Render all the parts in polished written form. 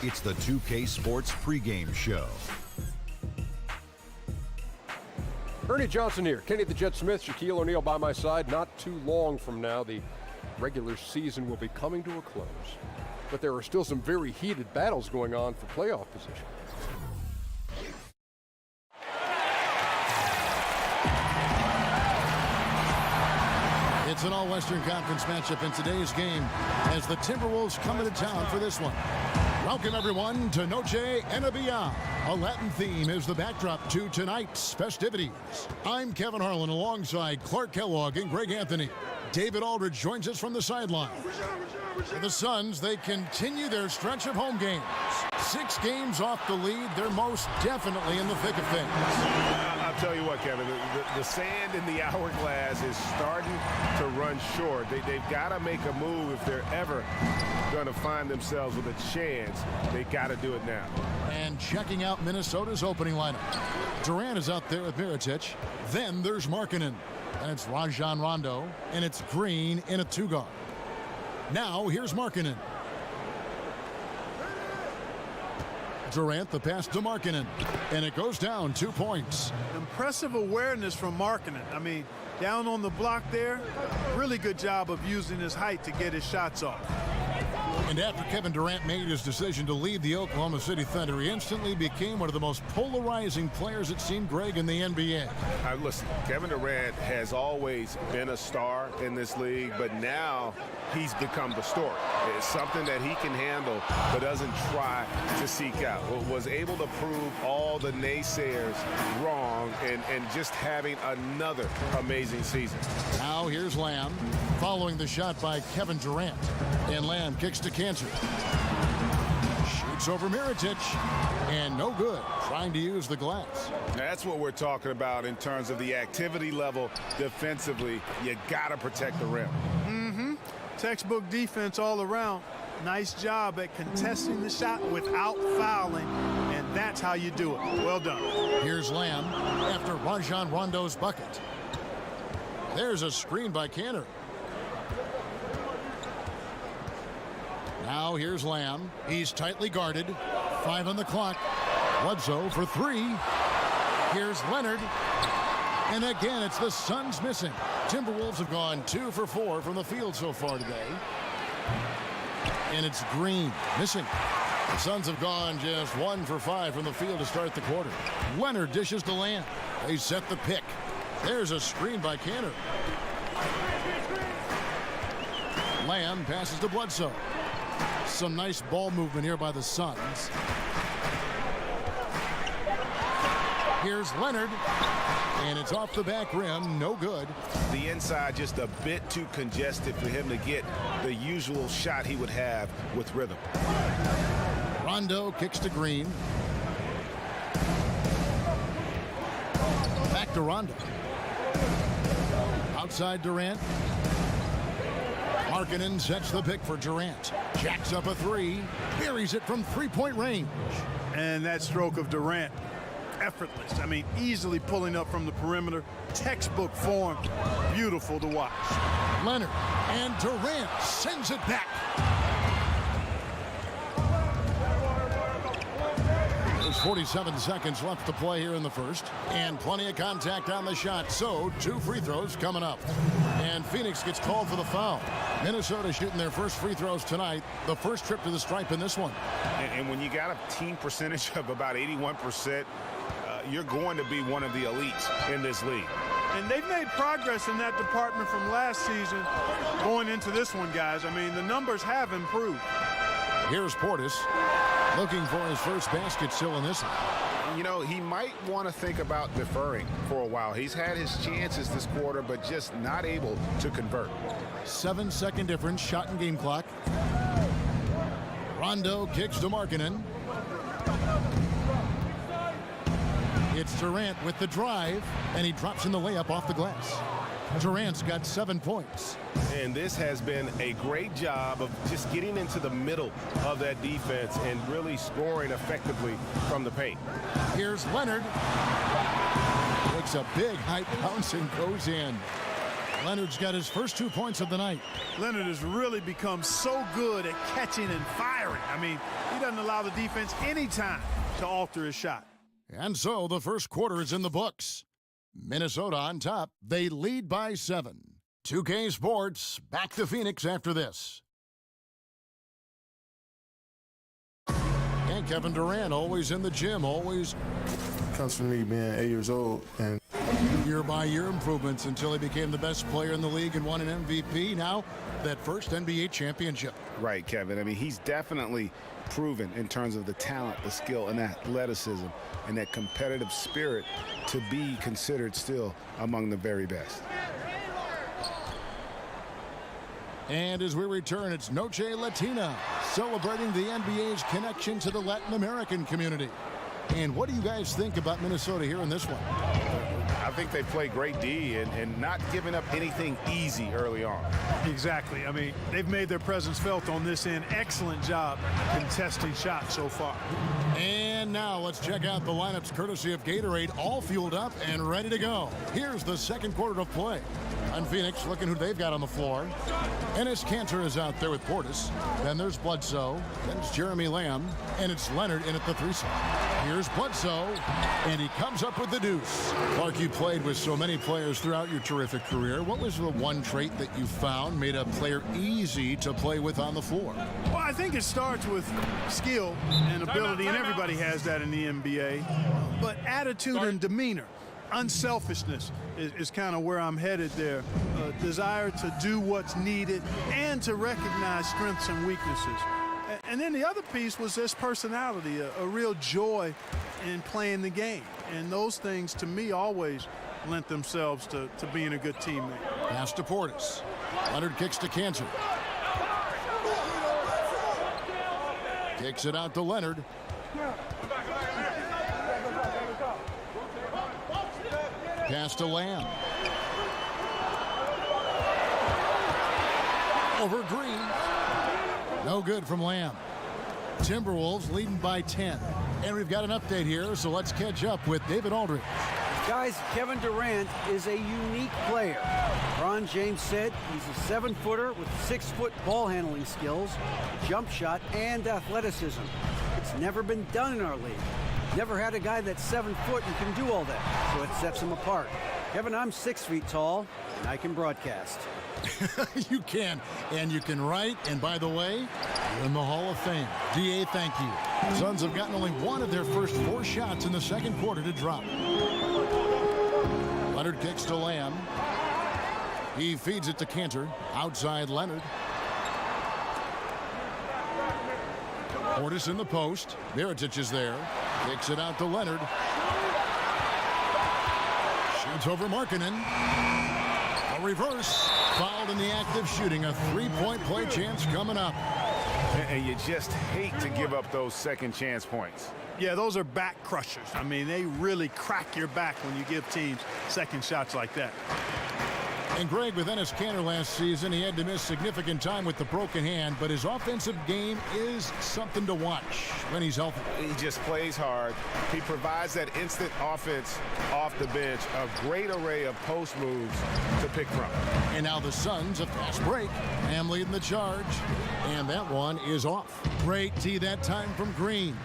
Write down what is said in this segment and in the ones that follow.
It's the 2K Sports pregame show. Ernie Johnson here. Kenny the Jet Smith, Shaquille O'Neal by my side. Not too long from now, the regular season will be coming to a close. But there are still some very heated battles going on for playoff position. It's an all-Western Conference matchup in today's game as the Timberwolves come into town for this one. Welcome, everyone, to Noche Enabia. A Latin theme is the backdrop to tonight's festivities. I'm Kevin Harlan alongside Clark Kellogg and Greg Anthony. David Aldridge joins us from the sideline. For the Suns, they continue their stretch of home games. 6 games off the lead. They're most definitely in the thick of things. I'll tell you what, Kevin, the sand in the hourglass is starting to run short. They've got to make a move if they're ever going to find themselves with a chance. They've got to do it now. And checking out Minnesota's opening lineup. Durant is out there with Mirotic. Then there's Markkanen. And it's Rajon Rondo. And it's Green in a 2-guard. Now here's Markkanen. Durant, the pass to Markkanen, and it goes down 2 points. Impressive awareness from Markkanen. I mean, down on the block there, really good job of using his height to get his shots off. And after Kevin Durant made his decision to leave the Oklahoma City Thunder, he instantly became one of the most polarizing players, it seemed, Greg, in the NBA. Listen, Kevin Durant has always been a star in this league, but now he's become the story. It's something that he can handle but doesn't try to seek out. Was able to prove all the naysayers wrong and just having another amazing season. Now here's Lamb following the shot by Kevin Durant. And Lamb kicks to Cantor. Shoots over Mirotic. And no good. Trying to use the glass. That's what we're talking about in terms of the activity level defensively. You got to protect the rim. Textbook defense all around. Nice job at contesting the shot without fouling. And that's how you do it. Well done. Here's Lamb after Rajon Rondo's bucket. There's a screen by Cantor. Now here's Lamb. He's tightly guarded. 5 on the clock. Bledsoe for 3. Here's Leonard. And again, it's the Suns missing. Timberwolves have gone 2 for 4 from the field so far today. And it's Green missing. The Suns have gone just 1 for 5 from the field to start the quarter. Leonard dishes to Lamb. They set the pick. There's a screen by Cantor. Lamb passes to Bledsoe. Some nice ball movement here by the Suns. Here's Leonard. And it's off the back rim. No good. The inside just a bit too congested for him to get the usual shot he would have with rhythm. Rondo kicks to Green. Back to Rondo. Outside Durant. Markkanen sets the pick for Durant. Jacks up a 3. Buries it from 3-point range. And that stroke of Durant, effortless. I mean, easily pulling up from the perimeter. Textbook form. Beautiful to watch. Leonard and Durant sends it back. There's 47 seconds left to play here in the first. And plenty of contact on the shot. So 2 free throws coming up. And Phoenix gets called for the foul. Minnesota shooting their first free throws tonight. The first trip to the stripe in this one. And when you got a team percentage of about 81%, you're going to be one of the elites in this league. And they've made progress in that department from last season going into this one, guys. I mean, the numbers have improved. Here's Portis looking for his first basket still in this one. You know, he might want to think about deferring for a while. He's had his chances this quarter, but just not able to convert. 7-second difference, shot and game clock. Rondo kicks to Markkanen. It's Durant with the drive, and he drops in the layup off the glass. Durant's got 7 points. And this has been a great job of just getting into the middle of that defense and really scoring effectively from the paint. Here's Leonard. Takes a big high bounce and goes in. Leonard's got his first 2 points of the night. Leonard has really become so good at catching and firing. I mean, he doesn't allow the defense any time to alter his shot. And so the first quarter is in the books. Minnesota on top. They lead by 7. 2K Sports back to Phoenix after this. And Kevin Durant always in the gym, always Comes from me being 8 years old and year-by-year improvements until he became the best player in the league and won an MVP. Now, that first NBA championship. Right, Kevin. I mean, he's definitely proven in terms of the talent, the skill, and athleticism, and that competitive spirit to be considered still among the very best. And as we return, it's Noche Latina, celebrating the NBA's connection to the Latin American community. And what do you guys think about Minnesota here in this one? I think they play great D and not giving up anything easy early on. Exactly. I mean, they've made their presence felt on this end. Excellent job contesting shots so far. And now let's check out the lineups courtesy of Gatorade, all fueled up and ready to go. Here's the second quarter of play. On Phoenix, looking who they've got on the floor. Enes Kanter is out there with Portis. Then there's Bledsoe. Then it's Jeremy Lamb. And it's Leonard in at the 3 spot. Here's Bledsoe. And he comes up with the deuce. Clark, you played with so many players throughout your terrific career. What was the one trait that you found made a player easy to play with on the floor? Well, I think it starts with skill and ability, and everybody has that in the NBA. But attitude and demeanor, unselfishness is kind of where I'm headed there. Desire to do what's needed and to recognize strengths and weaknesses. And then the other piece was this personality, a real joy in playing the game. And those things, to me, always lent themselves to being a good teammate. Pass to Portis. Leonard kicks to Kanter. Kicks it out to Leonard. Pass to Lamb. Over Green. No good from Lamb. Timberwolves leading by 10. And we've got an update here, so let's catch up with David Aldridge. Guys, Kevin Durant is a unique player. LeBron James said he's a 7-footer with 6-foot ball handling skills, jump shot, and athleticism. It's never been done in our league. Never had a guy that's 7 foot and can do all that, so it sets him apart. Kevin, I'm 6 feet tall, and I can broadcast. You can, and you can write, and by the way, you're in the Hall of Fame. DA, thank you. Suns have gotten only one of their first 4 shots in the second quarter to drop. Leonard kicks to Lamb. He feeds it to Kanter. Outside Leonard. Portis in the post. Mirotic is there. Kicks it out to Leonard. Shoots over Markkanen. A reverse. Fouled in the act of shooting. A 3-point play chance coming up. And you just hate to give up those second chance points. Yeah, those are back crushers. I mean, they really crack your back when you give teams second shots like that. And Greg, with Enes Kanter last season, he had to miss significant time with the broken hand, but his offensive game is something to watch when he's healthy. He just plays hard. He provides that instant offense off the bench, a great array of post moves to pick from. And now the Suns, a fast break. Ham leading the charge, and that one is off. Great tee that time from Green.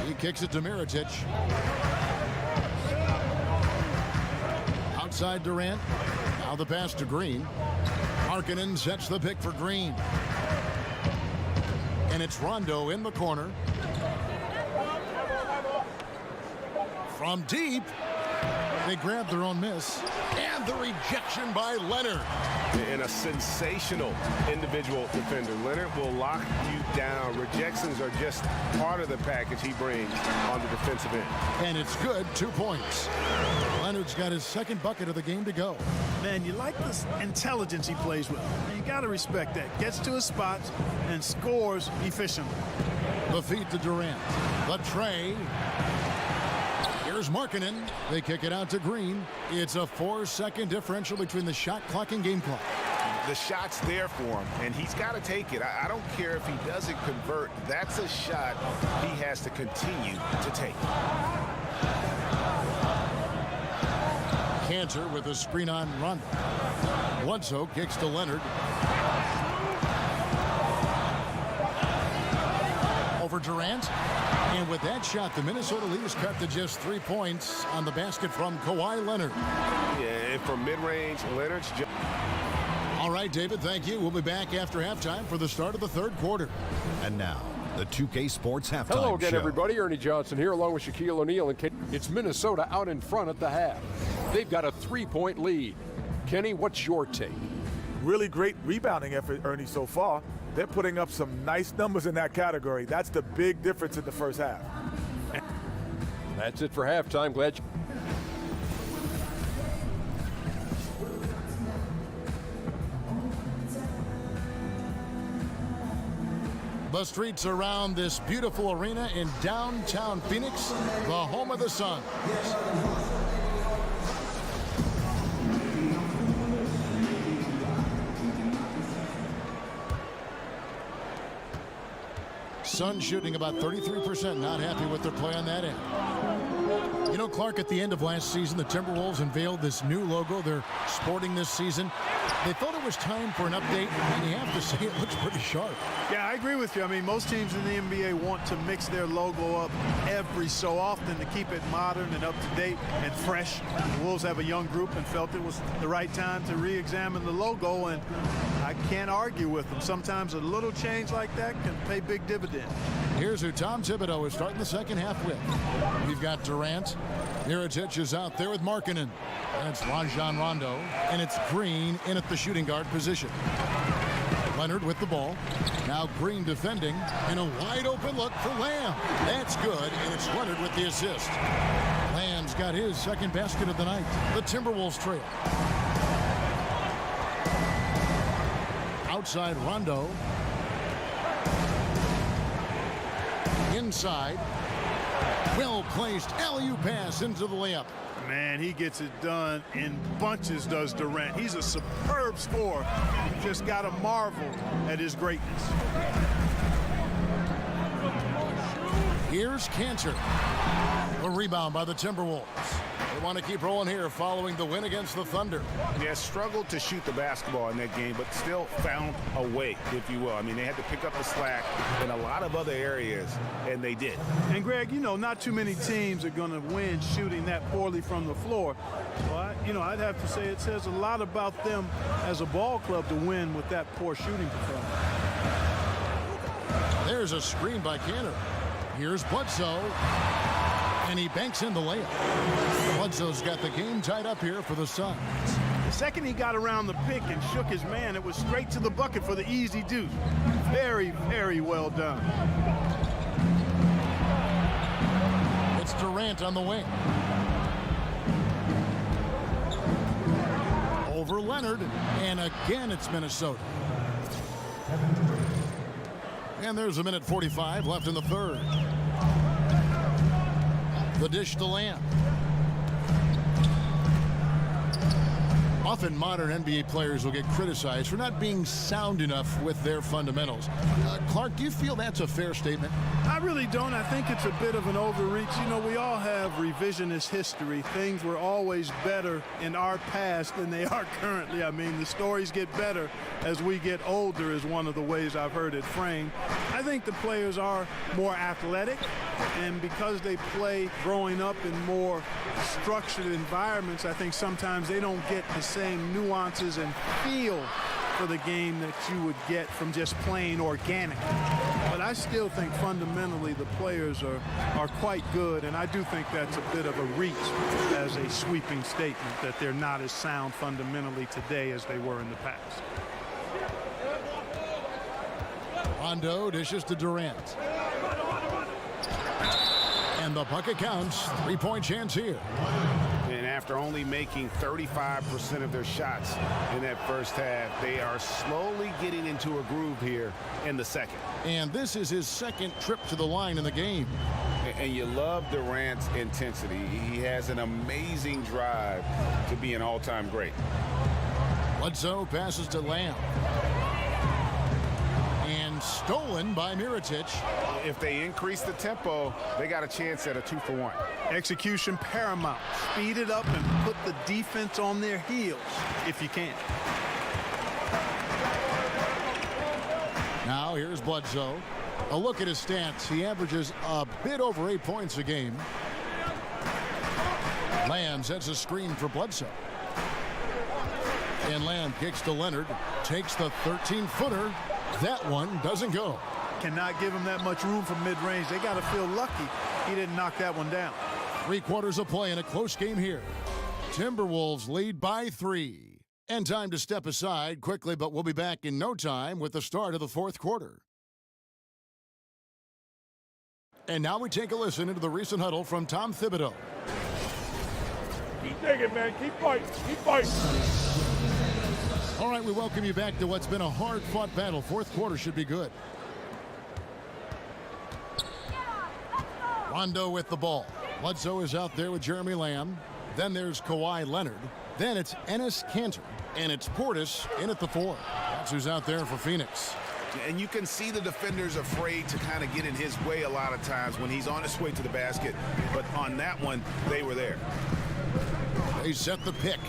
He kicks it to Mirotic. Outside Durant. Now the pass to Green. Markkanen sets the pick for Green. And it's Rondo in the corner. From deep. They grab their own miss. And the rejection by Leonard. And a sensational individual defender. Leonard will lock you down. Rejections are just part of the package he brings on the defensive end. And it's good, 2 points. Leonard's got his second bucket of the game to go. Man, you like this intelligence he plays with. You got to respect that. Gets to his spots and scores efficiently. The feed to Durant. The tray. Here's Markkanen. They kick it out to Green. It's a 4-second differential between the shot clock and game clock. The shot's there for him, and he's got to take it. I don't care if he doesn't convert. That's a shot he has to continue to take. Cantor with a screen on run. Bledsoe kicks to Leonard. Over Durant. And with that shot, the Minnesota lead is cut to just 3 points on the basket from Kawhi Leonard. Yeah, and from mid-range, Leonard's just... All right, David, thank you. We'll be back after halftime for the start of the third quarter. And now, the 2K Sports Halftime Show. Hello again, everybody. Ernie Johnson here, along with Shaquille O'Neal. And it's Minnesota out in front at the half. They've got a 3-point lead. Kenny, what's your take? Really great rebounding effort, Ernie, so far. They're putting up some nice numbers in that category. That's the big difference in the first half. That's it for halftime. Glad you... The streets around this beautiful arena in downtown Phoenix, the home of the Suns. Suns shooting about 33%, not happy with their play on that end. You know, Clark, at the end of last season, the Timberwolves unveiled this new logo they're sporting this season. They thought it was time for an update, and you have to say it looks pretty sharp. Yeah, I agree with you. I mean, most teams in the NBA want to mix their logo up every so often to keep it modern and up to date and fresh. The Wolves have a young group and felt it was the right time to re-examine the logo, and I can't argue with them. Sometimes a little change like that can pay big dividends. Here's who Tom Thibodeau is starting the second half with. We've got Durant. Mirotic is out there with Markkanen. And it's Rajon Rondo. And it's Green in at the shooting guard position. Leonard with the ball. Now Green defending. And a wide open look for Lamb. That's good. And it's Leonard with the assist. Lamb's got his second basket of the night. The Timberwolves trail. Outside Rondo. Inside. Well-placed alley-oop pass into the layup. Man, he gets it done in bunches, does Durant. He's a superb scorer. You just got to marvel at his greatness. Here's Cantor. A rebound by the Timberwolves. They want to keep rolling here following the win against the Thunder. Yeah, struggled to shoot the basketball in that game, but still found a way, if you will. I mean, they had to pick up the slack in a lot of other areas, and they did. And, Greg, you know, not too many teams are going to win shooting that poorly from the floor. Well, I'd have to say it says a lot about them as a ball club to win with that poor shooting performance. There's a screen by Cantor. Here's Bledsoe. And he banks in the layup. Bledsoe's got the game tied up here for the Suns. The second he got around the pick and shook his man, it was straight to the bucket for the easy deuce. Very, very well done. It's Durant on the wing. Over Leonard. And again, it's Minnesota. And there's a minute 45 left in the third. The dish to Lamb. Often modern NBA players will get criticized for not being sound enough with their fundamentals. Clark, do you feel that's a fair statement? I really don't. I think it's a bit of an overreach. You know, we all have revisionist history. Things were always better in our past than they are currently. I mean, the stories get better as we get older is one of the ways I've heard it framed. I think the players are more athletic, and because they play growing up in more structured environments, I think sometimes they don't get the same nuances and feel for the game that you would get from just playing organically. But I still think fundamentally the players are quite good, and I do think that's a bit of a reach as a sweeping statement that they're not as sound fundamentally today as they were in the past. Rondo dishes to Durant. And the bucket counts. 3-point chance here. And after only making 35% of their shots in that first half, they are slowly getting into a groove here in the second. And this is his second trip to the line in the game. And you love Durant's intensity. He has an amazing drive to be an all-time great. Bledsoe passes to Lamb. And stolen by Mirotic. If they increase the tempo, they got a chance at a 2-for-1. Execution paramount. Speed it up and put the defense on their heels if you can. Now here's Bledsoe. A look at his stats. He averages a bit over 8 points a game. Lamb sets a screen for Bledsoe. And Lamb kicks to Leonard. Takes the 13-footer. That one doesn't go. Cannot give him that much room from mid-range. They got to feel lucky he didn't knock that one down. 3 quarters of play in a close game here. Timberwolves lead by 3. And time to step aside quickly, but we'll be back in no time with the start of the 4th quarter. And now we take a listen into the recent huddle from Tom Thibodeau. Keep digging, man. Keep fighting. Keep fighting. All right, we welcome you back to what's been a hard-fought battle. 4th quarter should be good. Rondo with the ball. Bledsoe is out there with Jeremy Lamb. Then there's Kawhi Leonard. Then it's Enes Kanter. And it's Portis in at the 4. That's who's out there for Phoenix. And you can see the defenders afraid to kind of get in his way a lot of times when he's on his way to the basket. But on that one, they were there. They set the pick.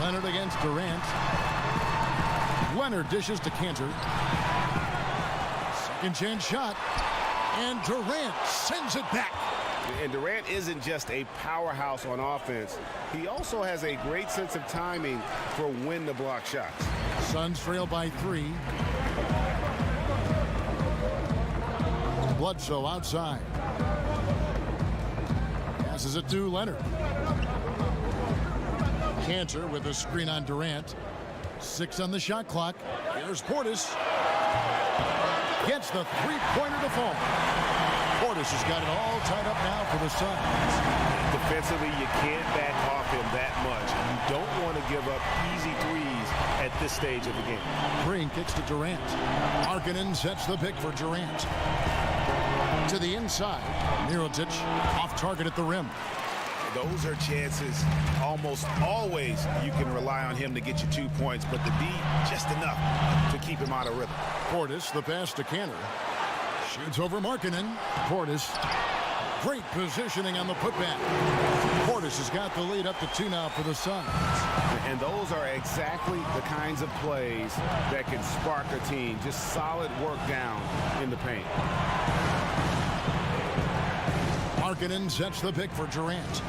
Leonard against Durant. Leonard dishes to Kanter. Second chance shot. And Durant sends it back. And Durant isn't just a powerhouse on offense. He also has a great sense of timing for when to block shots. Suns trail by 3. Bledsoe outside. Passes it to Leonard. Kanter with a screen on Durant. 6 on the shot clock. Here's Portis. Gets the three-pointer to fall. Portis has got it all tied up now for the Suns. Defensively, you can't back off him that much. You don't want to give up easy threes at this stage of the game. Green kicks to Durant. Markkanen sets the pick for Durant. To the inside. Mirotic off target at the rim. Those are chances almost always you can rely on him to get you 2 points, but the D just enough to keep him out of rhythm. Portis, the pass to Kanter. Shoots over Markkanen. Portis. Great positioning on the putback. Portis has got the lead up to 2 now for the Suns. And those are exactly the kinds of plays that can spark a team. Just solid work down in the paint. Markkanen sets the pick for Durant.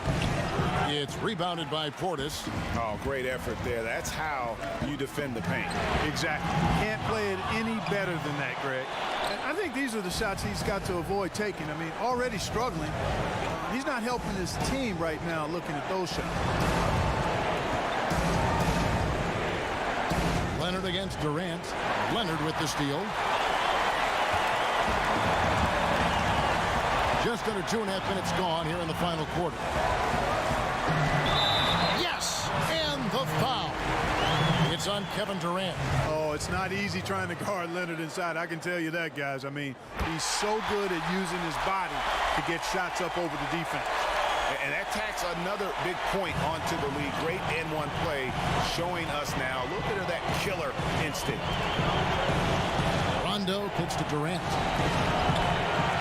It's rebounded by Portis. Oh, great effort there. That's how you defend the paint. Exactly. Can't play it any better than that, Greg. And I think these are the shots he's got to avoid taking. I mean, already struggling. He's not helping his team right now looking at those shots. Leonard against Durant. Leonard with the steal. Just under 2.5 minutes gone here in the final quarter. Yes! And the foul. It's on Kevin Durant. Oh, it's not easy trying to guard Leonard inside. I can tell you that, guys. I mean, he's so good at using his body to get shots up over the defense. And that tacks another big point onto the league. Great N1 play showing us now a little bit of that killer instinct. Rondo kicks to Durant.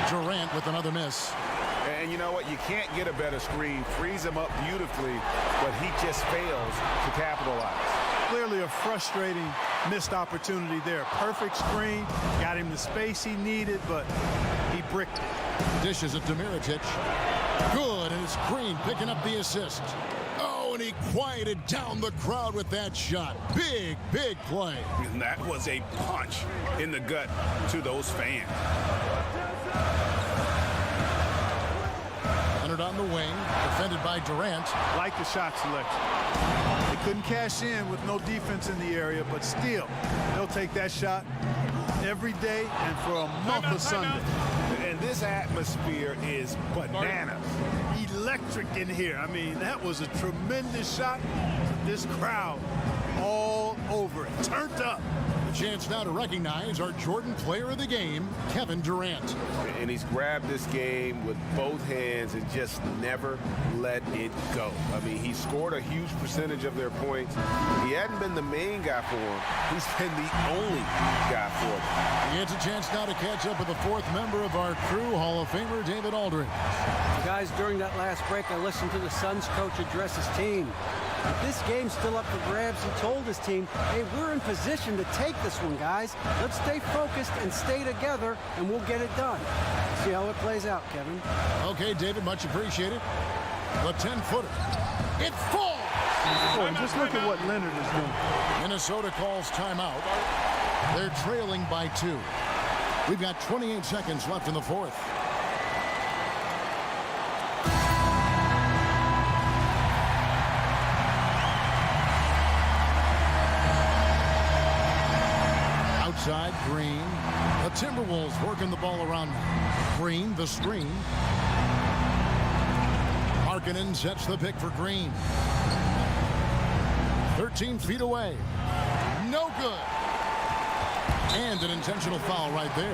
Durant with another miss. And you know what? You can't get a better screen. Frees him up beautifully, but he just fails to capitalize. Clearly a frustrating missed opportunity there. Perfect screen. Got him the space he needed, but he bricked it. Dishes it to Mirotic. Good, and it's Green picking up the assist. Oh, and he quieted down the crowd with that shot. Big, big play. And that was a punch in the gut to those fans. Leonard on the wing, defended by Durant. Like the shot selection. They couldn't cash in with no defense in the area, but still, they'll take that shot every day and for a month of Sunday. And this atmosphere is bananas. Electric in here. I mean, that was a tremendous shot. This crowd all over it. Turned up. chance now to recognize our Jordan Player of the Game, Kevin Durant. And he's grabbed this game with both hands and just never let it go. I mean, he scored a huge percentage of their points. He hadn't been the main guy for him. He's been the only guy for him. He gets a chance now to catch up with the fourth member of our crew, Hall of Famer David Aldridge. Guys, during that last break, I listened to the Suns coach address his team. With this game's still up for grabs, he told his team, hey, we're in position to take this one, guys. Let's stay focused and stay together, and we'll get it done. See how it plays out, Kevin. Okay, David, much appreciated. The 10-footer. It falls! Oh, and just look at what Leonard is doing. Minnesota calls timeout. They're trailing by 2. We've got 28 seconds left in the fourth. Outside, Green. The Timberwolves working the ball around. Green, the screen. Markkanen sets the pick for Green. 13 feet away. No good. And an intentional foul right there.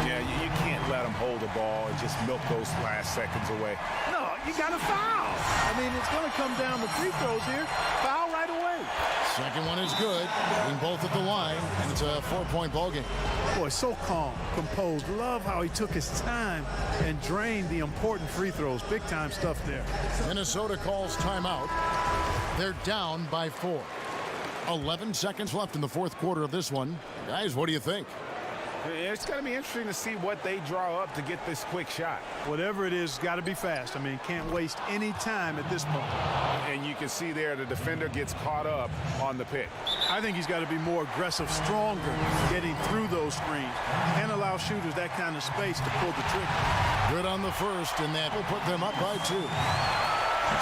Yeah, you can't let him hold the ball and just milk those last seconds away. No, you got to foul. I mean, it's going to come down to free throws here. Foul right away. Second one is good. Being both at the line, and it's a 4-point ball game. Boy, so calm, composed. Love how he took his time and drained the important free throws. Big time stuff there. Minnesota calls timeout. They're down by 4. 11 seconds left in the fourth quarter of this one. Guys, what do you think? It's going to be interesting to see what they draw up to get this quick shot. Whatever it is, got to be fast. I mean, can't waste any time at this point. And you can see there the defender gets caught up on the pick. I think he's got to be more aggressive, stronger, getting through those screens. Can't allow shooters that kind of space to pull the trigger. Good on the first, and that will put them up by 2.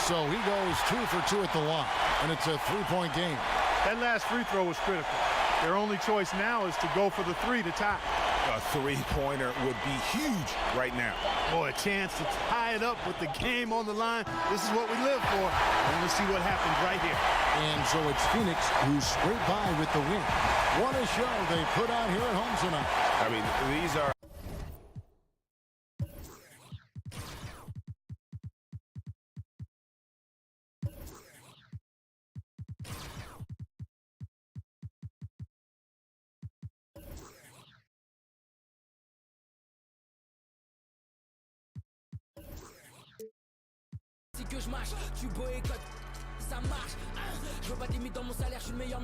So he goes 2 for 2 at the line, and it's a 3-point game. That last free throw was critical. Their only choice now is to go for the 3 to tie. A three-pointer would be huge right now. Boy, a chance to tie it up with the game on the line. This is what we live for. And we'll see what happens right here. And so it's Phoenix who scraped by with the win. What a show they put on here at home tonight. I mean, these are... Que je marche, tu boycottes, ça marche. Je veux pas de limite dans mon salaire, je suis le meilleur.